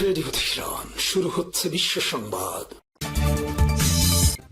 Radio Tehran, শুরু হচ্ছে বিশ্ব সংবাদ।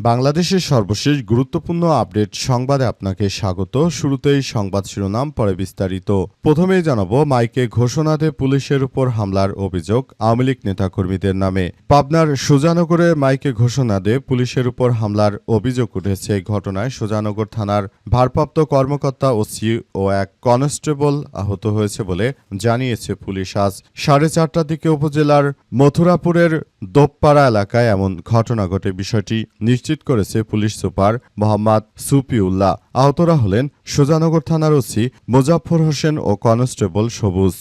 বাংলাদেশের সর্বশেষ গুরুত্বপূর্ণ আপডেট সংবাদে আপনাকে স্বাগত। শুরুতেই সংবাদ শিরোনাম, পরে বিস্তারিত। প্রথমেই জানাবো, মাইকে ঘোষণা দিয়ে পুলিশের উপর হামলার অভিযোগ আওয়ামী লীগ নেতাকর্মীদের নামে। পাবনার সুজানগরে মাইকে ঘোষণা দিয়ে পুলিশের উপর হামলার অভিযোগ উঠেছে। এই ঘটনায় সুজানগর থানার ভারপ্রাপ্ত কর্মকর্তা ওসি ও এক কনস্টেবল আহত হয়েছে বলে জানিয়েছে পুলিশ। আজ 4:30টার দিকে উপজেলার মথুরাপুরের দোপপাড়া এলাকায় এমন ঘটনা ঘটে। বিষয়টি নিশ্চিত করেছে পুলিশ সুপার মোহাম্মদ সুপিউল্লাহ। আহতরা হলেন সুজানগর থানার ওসি মোজাফফর হোসেন ও কনস্টেবল সবুজ।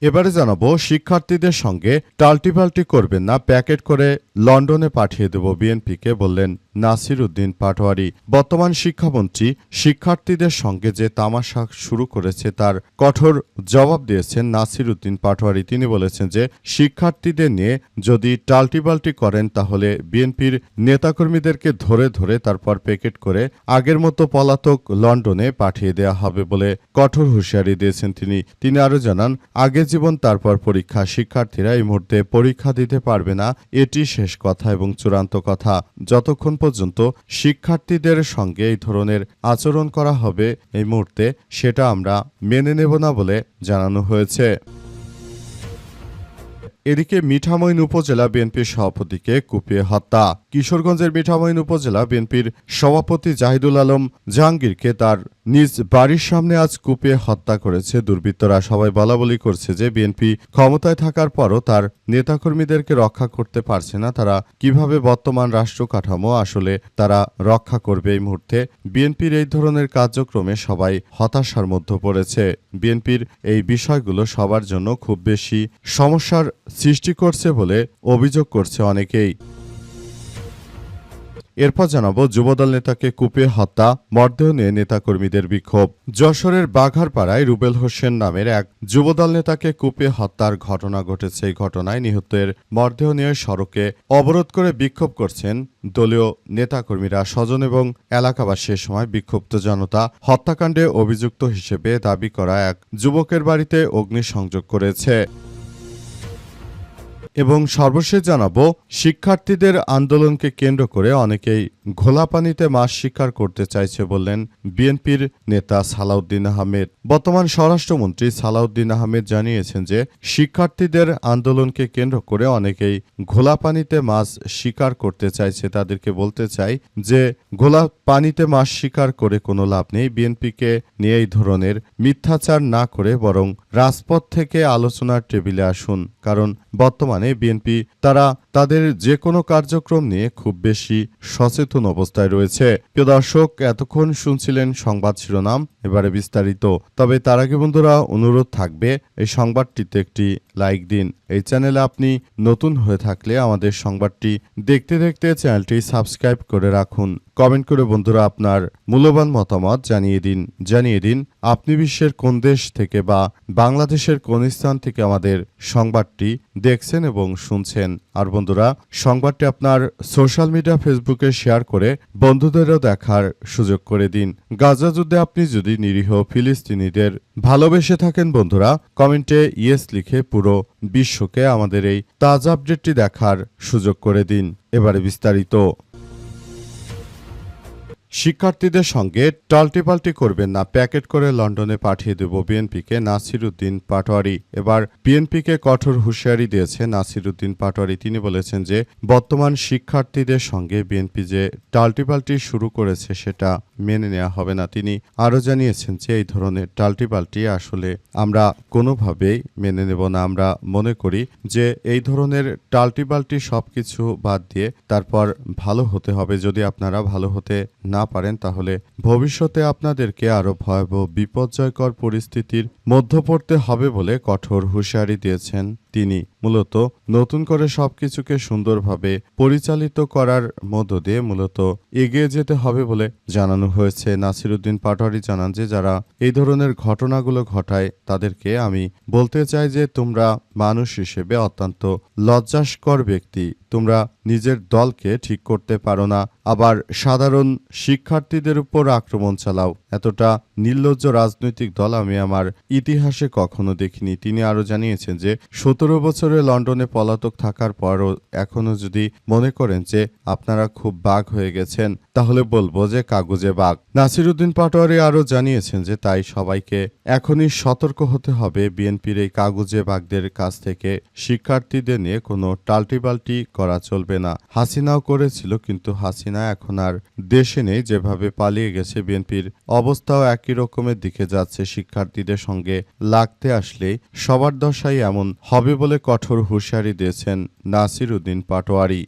এবারে জানাবো, শিক্ষার্থীদের সঙ্গে টাল্টিপাল্টি করবেন না, প্যাকেট করে লন্ডনে পাঠিয়ে দেব বিএনপিকে, বললেন নাসির উদ্দিন পাটোয়ারি। বর্তমান শিক্ষামন্ত্রী শিক্ষার্থীদের সঙ্গে যে তামাশা শুরু করেছে তার কঠোর জবাব দিয়েছেন নাসির উদ্দিন পাটোয়ারি। তিনি বলেছেন যে শিক্ষার্থীদের নিয়ে যদি টাল্টিপাল্টি করেন তাহলে বিএনপির নেতাকর্মীদেরকে ধরে ধরে তারপর প্যাকেট করে আগের মতো পলাতক লন্ডনে পাঠিয়ে দেওয়া হবে বলে কঠোর হুঁশিয়ারি দিয়েছেন তিনি আরও জানান, আগে জীবন তারপর পরীক্ষা। শিক্ষার্থীরা এই মুহূর্তে পরীক্ষা দিতে পারবে না, এটি শেষ কথা এবং চূড়ান্ত কথা। যতক্ষণ পর্যন্ত শিক্ষার্থীদের সঙ্গে এই ধরনের আচরণ করা হবে এই মুহূর্তে, সেটা আমরা মেনে নেব না বলে জানানো হয়েছে। এদিকে মিঠামইন উপজেলা বিএনপির সভাপতিকে কুপিয়ে হত্যা। কিশোরগঞ্জের মিঠামইন উপজেলা বিএনপির সভাপতি জাহিদুল আলম জাহাঙ্গীরকে তার নিজ বাড়ির সামনে আজ কুপিয়ে হত্যা করেছে দুর্বৃত্তরা। সবাই বলাবলি করছে যে বিএনপি ক্ষমতায় থাকার পরও তার নেতাকর্মীদেরকে রক্ষা করতে পারছে না। তারা কিভাবে বর্তমান রাষ্ট্র কাঠামো আসলে তারা রক্ষা করবে? এই মুহূর্তে বিএনপির এই ধরনের কার্যক্রমে সবাই হতাশার মধ্যে পড়েছে। বিএনপির এই বিষয়গুলো সবার জন্য খুব বেশি সমস্যার সৃষ্টি করছে বলে অভিযোগ করছে অনেকেই। এরপর জানাবো, যুবদল নেতাকে কুপিয়ে হত্যা, মরদেহ নিয়ে নেতাকর্মীদের বিক্ষোভ। যশোরের বাঘারপাড়ায় রুবেল হোসেন নামের এক যুবদল নেতাকে কুপিয়ে হত্যার ঘটনা ঘটেছে। এই ঘটনায় নিহতের মরদেহ নিয়ে সড়কে অবরোধ করে বিক্ষোভ করছেন দলীয় নেতাকর্মীরা। স্বজন এবং এলাকাবাসী সময় বিক্ষুব্ধ জনতা হত্যাকাণ্ডে অভিযুক্ত হিসেবে দাবি করা এক যুবকের বাড়িতে অগ্নিসংযোগ করেছে। এবং সর্বশেষ জানাবো, শিক্ষার্থীদের আন্দোলনকে কেন্দ্র করে অনেকেই ঘোলা পানিতে মাছ শিকার করতে চাইছে বললেন বিএনপির নেতা সালাউদ্দিন আহমেদ। বর্তমান স্বরাষ্ট্রমন্ত্রী সালাউদ্দিন আহমেদ জানিয়েছেন যে শিক্ষার্থীদের আন্দোলনকে কেন্দ্র করে অনেকেই ঘোলা পানিতে মাছ শিকার করতে চাইছে। তাদেরকে বলতে চাই যে ঘোলা পানিতে মাছ শিকার করে কোনো লাভ নেই। বিএনপিকে নিয়ে এই ধরনের মিথ্যাচার না করে বরং রাজপথ থেকে আলোচনার টেবিলে আসুন, কারণ বর্তমানে বিএনপি তারা তাদের যে কোনো কার্যক্রম নিয়ে খুব বেশি সচেতন অবস্থায় রয়েছে। প্রিয় দর্শক, এতক্ষণ শুনছিলেন সংবাদ শিরোনাম, এবারে বিস্তারিত। তবে তার আগে বন্ধুরা অনুরোধ থাকবে, এই সংবাদটিতে একটি লাইক দিন। এই চ্যানেলে আপনি নতুন হয়ে থাকলে আমাদের সংবাদটি দেখতে দেখতে চ্যানেলটি সাবস্ক্রাইব করে রাখুন। কমেন্ট করে বন্ধুরা আপনার মূল্যবান মতামত জানিয়ে দিন আপনি বিশ্বের কোন দেশ থেকে বা বাংলাদেশের কোন স্থান থেকে আমাদের সংবাদটি দেখছেন এবং শুনছেন। আর বন্ধুরা, সংবাদটি আপনার সোশ্যাল মিডিয়া ফেসবুকে শেয়ার করে বন্ধুদেরও দেখার সুযোগ করে দিন। গাজা যুদ্ধে আপনি যদি নিরীহ ফিলিস্তিনিদের ভালোবেসে থাকেন বন্ধুরা, কমেন্টে ইয়েস লিখে পুরো বিশ্বকে আমাদের এই তাজা আপডেটটি দেখার সুযোগ করে দিন। এবারে বিস্তারিত। শিক্ষার্থীদের সঙ্গে টাল্টিপাল্টি করবেন না, প্যাকেট করে লন্ডনে পাঠিয়ে দেব বিএনপিকে, নাসির উদ্দিন পাটোয়ারি। এবার বিএনপিকে কঠোর হুঁশিয়ারি দিয়েছে নাসির উদ্দিন পাটোয়ারি। তিনি বলেছেন যে বর্তমান শিক্ষার্থীদের সঙ্গে বিএনপি যে টাল্টিপাল্টি শুরু করেছে সেটা মেনে নেওয়া হবে না। তিনি আরও জানিয়েছেন যে এই ধরনের টাল্টিপাল্টি আসলে আমরা কোনোভাবেই মেনে নেব না। আমরা মনে করি যে এই ধরনের টাল্টিপাল্টি সবকিছু বাদ দিয়ে তারপর ভালো হতে হবে। যদি আপনারা ভালো হতে না পারেন তাহলে ভবিষ্যতে আপনাদেরকে আরো ভয়াবহ বিপর্যয়কর পরিস্থিতির মধ্যে পড়তে হবে বলে কঠোর হুঁশিয়ারি দিয়েছেন তিনি। মূলত নতুন করে সবকিছুকে সুন্দরভাবে পরিচালিত করার মধ্য দিয়ে মূলত এগিয়ে যেতে হবে বলে জানানো হয়েছে। নাসির উদ্দিন পাটোয়ারি জানান যে যারা এই ধরনের ঘটনাগুলো ঘটায় তাদেরকে আমি বলতে চাই যে তোমরা মানুষ হিসেবে অত্যন্ত লজ্জাস্কর ব্যক্তি। তোমরা নিজের দলকে ঠিক করতে পারো না, আবার সাধারণ শিক্ষার্থীদের উপর আক্রমণ চালাও। এতটা নির্লজ্জ রাজনৈতিক দল আমি আমার ইতিহাসে কখনো দেখিনি। তিনি আরও জানিয়েছেন যে ১৭ বছরে লন্ডনে পলাতক থাকার পরও এখনো যদি মনে করেন যে আপনারা খুব বাঘ হয়ে গেছেন, তাহলে বলবো যে কাগুজে বাঘ। নাসিরউদ্দিন পাটোয়ারি আরও জানিয়েছেন যে তাই সবাইকে এখনই সতর্ক হতে হবে। বিএনপির এই কাগুজে বাঘদের কাছ থেকে শিক্ষার্থীদের নিয়ে কোনো টাল্টিবাল্টি করা চলবে না। হাসিনাও করেছিল, কিন্তু হাসিনা এখন আর দেশে নেই। যেভাবে পালিয়ে গেছে, বিএনপির অবস্থাও একই রকমের দিকে যাচ্ছে। শিক্ষার্থীদের সঙ্গে লাগতে আসলেই সবার দশাই এমন হবে বলে কঠোর হুঁশিয়ারি দিয়েছেন নাসিরউদ্দিন পাটোয়ারি।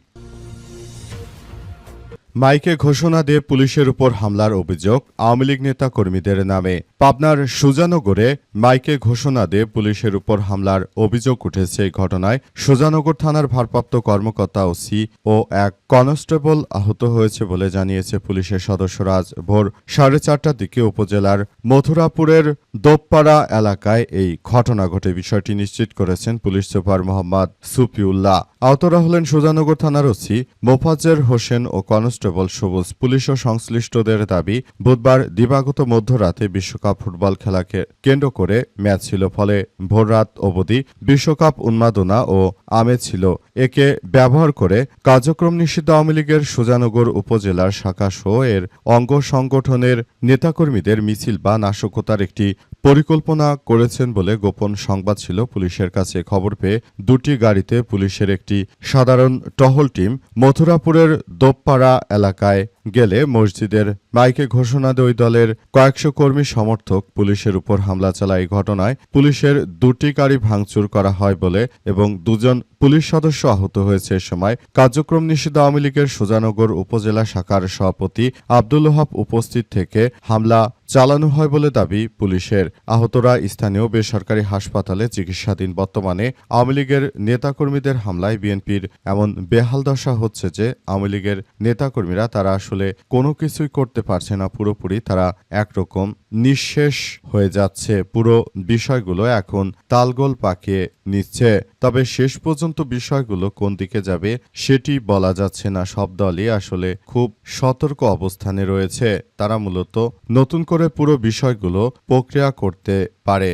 মাইকে ঘোষণা দিয়ে পুলিশের উপর হামলার অভিযোগ আওয়ামী লীগ নেতা কর্মীদের নামে। পাবনার সুজানগরে মাইকে ঘোষণা দিয়ে পুলিশের উপর হামলার অভিযোগ উঠেছে। এই ঘটনায় সুজানগর থানার ভারপ্রাপ্ত কর্মকর্তা ওসি ও এক কনস্টেবল আহত হয়েছে বলে জানিয়েছে পুলিশের সদস্যরা। আজ ভোর 4:30টার দিকে উপজেলার মথুরাপুরের দোপপাড়া এলাকায় এই ঘটনা ঘটে। বিষয়টি নিশ্চিত করেছেন পুলিশ সুপার মোহাম্মদ সুফিউল্লাহ। আহতরা হলেন সুজানগর থানার ওসি মোফাজ্জের হোসেন ও কনস্টেবল সবুজ। পুলিশ ও সংশ্লিষ্টদের দাবি, বুধবার দিবাগত মধ্যরাতে বিশ্বকাপ ফুটবল খেলাকে কেন্দ্র করে ম্যাচ ছিল, ফলে ভোররাত অবধি বিশ্বকাপ উন্মাদনা ও আমেজ ছিল। একে ব্যবহার করে কার্যক্রম নিষিদ্ধ আওয়ামী লীগের সুজানগর উপজেলার শাখা সহ এর অঙ্গ সংগঠনের নেতাকর্মীদের মিছিল বা নাশকতার একটি পরিকল্পনা করেছেন বলে গোপন সংবাদ ছিল পুলিশের কাছে। খবর পেয়ে দুটি গাড়িতে পুলিশের একটি সাধারণ টহল টিম মথুরাপুরের দোপপাড়া এলাকায় গেলে মসজিদের মাইকে ঘোষণা দিয়ে ওই দলের কয়েকশো কর্মী সমর্থক পুলিশের উপর হামলা চালায়। এই ঘটনায় পুলিশের দুটি গাড়ি ভাঙচুর করা হয় বলে এবং দুজন পুলিশ সদস্য আহত হয়েছে। এ সময় কার্যক্রম নিষিদ্ধ আওয়ামী লীগের সুজানগর উপজেলা শাখার সভাপতি আব্দুল ওহাব উপস্থিত থেকে হামলা চালানো হয় বলে দাবি পুলিশের। আহতরা স্থানীয় বেসরকারি হাসপাতালে চিকিৎসাধীন। বর্তমানে আওয়ামী লীগের নেতাকর্মীদের হামলায় বিএনপির এমন বেহাল দশা হচ্ছে যে আওয়ামী লীগের নেতাকর্মীরা তারা আসলে কোনো কিছুই করতে পারছে না। পুরোপুরি তারা একরকম নিঃশেষ হয়ে যাচ্ছে। পুরো বিষয়গুলো এখন তালগোল পাকিয়ে নিচ্ছে। তবে শেষ পর্যন্ত বিষয়গুলো কোন দিকে যাবে সেটি বলা যাচ্ছে না। সব দলই আসলে খুব সতর্ক অবস্থানে রয়েছে। তারা মূলত নতুন করে পুরো বিষয়গুলো প্রক্রিয়া করতে পারে।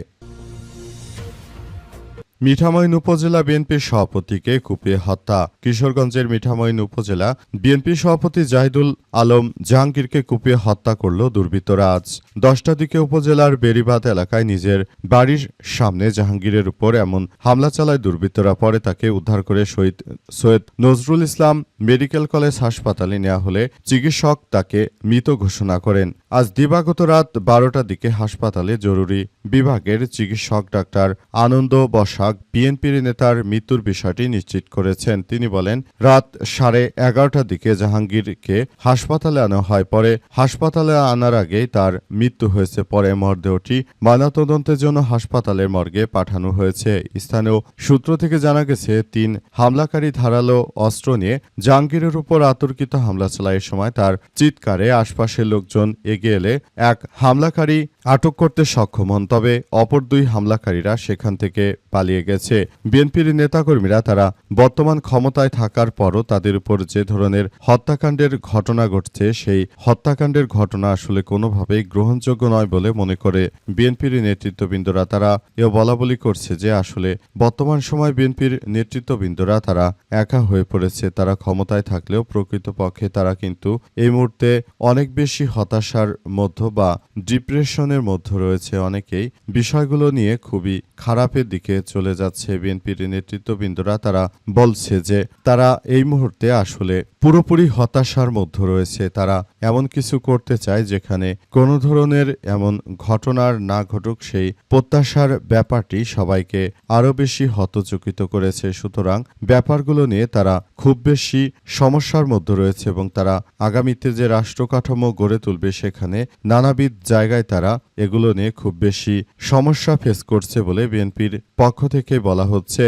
মিঠামইন উপজেলা বিএনপির সভাপতিকে কুপিয়ে হত্যা। কিশোরগঞ্জের মিঠামইন উপজেলা বিএনপি সভাপতি জাহিদুল আলম জাহাঙ্গীরকে কুপিয়ে হত্যা করল দুর্বৃত্তরা। আজ 10টার দিকে উপজেলার বেড়িবাঁধ এলাকায় নিজের বাড়ির সামনে জাহাঙ্গীরের উপর এমন হামলা চালায় দুর্বৃত্তরা। পরে তাকে উদ্ধার করে সৈয়দ নজরুল ইসলাম মেডিকেল কলেজ হাসপাতালে নেওয়া হলে চিকিৎসক তাকে মৃত ঘোষণা করেন। আজ দিবাগত রাত 12টার দিকে হাসপাতালে জরুরি বিভাগের চিকিৎসক ডাক্তার আনন্দ বসাক বিএনপির নেতার মৃত্যুর বিষয়টি নিশ্চিত করেছেন। তিনি বলেন, রাত 11:30টার দিকে জাহাঙ্গীরকে হাসপাতালে আনা হয়। পরে হাসপাতালে আনার আগেই তার মৃত্যু হয়েছে। পরে মরদেহটি ময়নাতদন্তের জন্য হাসপাতালের মর্গে পাঠানো হয়েছে। স্থানীয় সূত্র থেকে জানা গেছে, 3 হামলাকারী ধারালো অস্ত্র নিয়ে জাহাঙ্গীরের উপর অতর্কিত হামলা চালায়। সময় তার চিৎকারে আশপাশের লোকজন এগিয়ে এলে এক হামলাকারী আটক করতে সক্ষম হন। তবে অপর 2 হামলাকারীরা সেখান থেকে পালিয়ে গেছে। বিএনপির নেতাকর্মীরা তারা বর্তমান ক্ষমতায় থাকার পরও তাদের উপর যে ধরনের হত্যাকাণ্ডের ঘটনা ঘটছে, সেই হত্যাকাণ্ডের ঘটনা আসলে কোনোভাবেই গ্রহণযোগ্য নয় বলে মনে করে বিএনপির নেতৃত্ববৃন্দরা। তারা এও বলাবলি করছে যে আসলে বর্তমান সময় বিএনপির নেতৃত্ববৃন্দরা তারা একা হয়ে পড়েছে। তারা ক্ষমতায় থাকলেও প্রকৃতপক্ষে তারা কিন্তু এই মুহূর্তে অনেক বেশি হতাশার মধ্য বা ডিপ্রেশনের মধ্যে রয়েছে। অনেকেই বিষয়গুলো নিয়ে খুবই খারাপের দিকে চলে যাচ্ছে। বিএনপির নেতৃত্ববৃন্দরা তারা বলছে যে তারা এই মুহূর্তে আসলে পুরোপুরি হতাশার মধ্যে রয়েছে। তারা এমন কিছু করতে চায় যেখানে কোনো ধরনের এমন ঘটনার না ঘটুক, সেই প্রত্যাশার ব্যাপারটি সবাইকে আরও বেশি হতচকিত করেছে। সুতরাং ব্যাপারগুলো নিয়ে তারা খুব বেশি সমস্যার মধ্যে রয়েছে এবং তারা আগামীতে যে রাষ্ট্র কাঠামো গড়ে তুলবে সেখানে নানাবিধ জায়গায় তারা এগুলো নিয়ে খুব বেশি সমস্যা ফেস করছে বলে বিএনপির পক্ষ থেকে বলা হচ্ছে।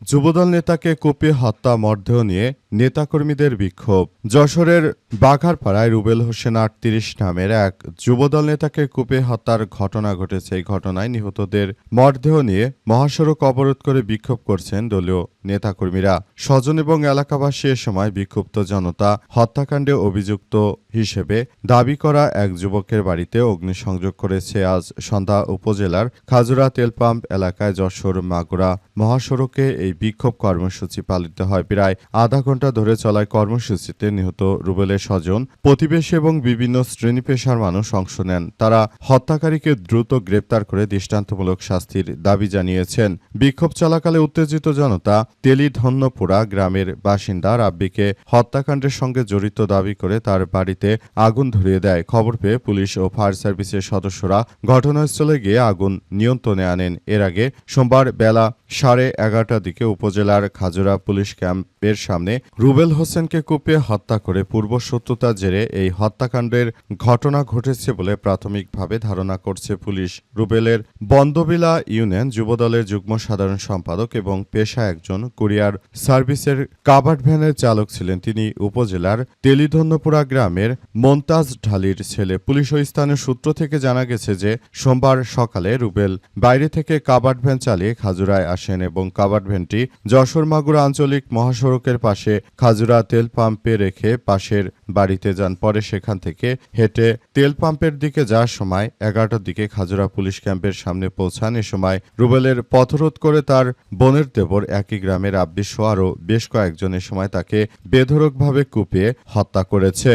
যুবদল নেতাকে কুপিয়ে হত্যা, মরদেহ নিয়ে নেতাকর্মীদের বিক্ষোভ। যশোরের বাঘারপাড়ায় রুবেল হোসেন ৩৮ নামের এক যুবদল নেতাকে কুপে হত্যার ঘটনা ঘটেছে। এই ঘটনায় নিহতদের মরদেহ নিয়ে মহাসড়ক অবরোধ করে বিক্ষোভ করছেন দলীয় নেতাকর্মীরা। স্বজন এবং এলাকাবাসী এ সময় বিক্ষুব্ধ জনতা হত্যাকাণ্ডে অভিযুক্ত হিসেবে দাবি করা এক যুবকের বাড়িতে অগ্নিসংযোগ করেছে। আজ সন্ধ্যা উপজেলার খাজুরা তেলপাম্প এলাকায় যশোর মাগুরা মহাসড়কে এই বিক্ষোভ কর্মসূচি পালিত হয়। প্রায় আধা ঘন্টা ধরে চলায় কর্মসূচিতে নিহত রুবেলের স্বজন, প্রতিবেশী এবং বিভিন্ন শ্রেণী পেশার মানুষ অংশ নেন। তারা হত্যাকারীকে দ্রুত গ্রেপ্তার করে দৃষ্টান্তমূলক শাস্তির দাবি জানিয়েছেন। বিক্ষোভ চলাকালে উত্তেজিত জনতা তেলিধন্যপুরা গ্রামের বাসিন্দা রাব্বিকে হত্যাকাণ্ডের সঙ্গে জড়িত দাবি করে তার বাড়িতে আগুন ধরিয়ে দেয়। খবর পেয়ে পুলিশ ও ফায়ার সার্ভিসের সদস্যরা ঘটনাস্থলে গিয়ে আগুন নিয়ন্ত্রণে আনেন। এর আগে সোমবার বেলা 11:30টার দিকে উপজেলার খাজুরা পুলিশ ক্যাম্পের সামনে রুবেল হোসেনকে কুপিয়ে হত্যা করে পূর্বশত্রুতার জেরে এই হত্যাকাণ্ডের ঘটনা ঘটেছে বলে প্রাথমিকভাবে ধারণা করছে পুলিশ। রুবেলের বন্দবিলা ইউনিয়ন যুবদলের যুগ্ম সাধারণ সম্পাদক এবং পেশা একজন কুরিয়ার সার্ভিসের কাভার্ড ভ্যানের চালক ছিলেন। তিনি উপজেলার তেলিধন্যপুরা গ্রামের মন্তাজ ঢালির ছেলে। পুলিশ ও স্থানীয় সূত্র থেকে জানা গেছে যে সোমবার সকালে রুবেল বাইরে থেকে কাভার্ড ভ্যান চালিয়ে খাজুরায় আসেন এবং কাভার্ড ভ্যানটি যশোর মাগুরা আঞ্চলিক মহাসড়কের পাশে খাজুরা তেল পাম্পে রেখে পাশের বাড়িতে যান। পরে সেখান থেকে হেঁটে তেল পাম্পের দিকে যাওয়ার সময় 11টার দিকে খাজুরা পুলিশ ক্যাম্পের সামনে পৌঁছান। এ সময় রুবেলের পথরোধ করে তার বোনের দেবর একই গ্রামের রাব্বি সহ আরও বেশ কয়েকজন এ সময় তাকে বেধড়কভাবে কুপিয়ে হত্যা করেছে।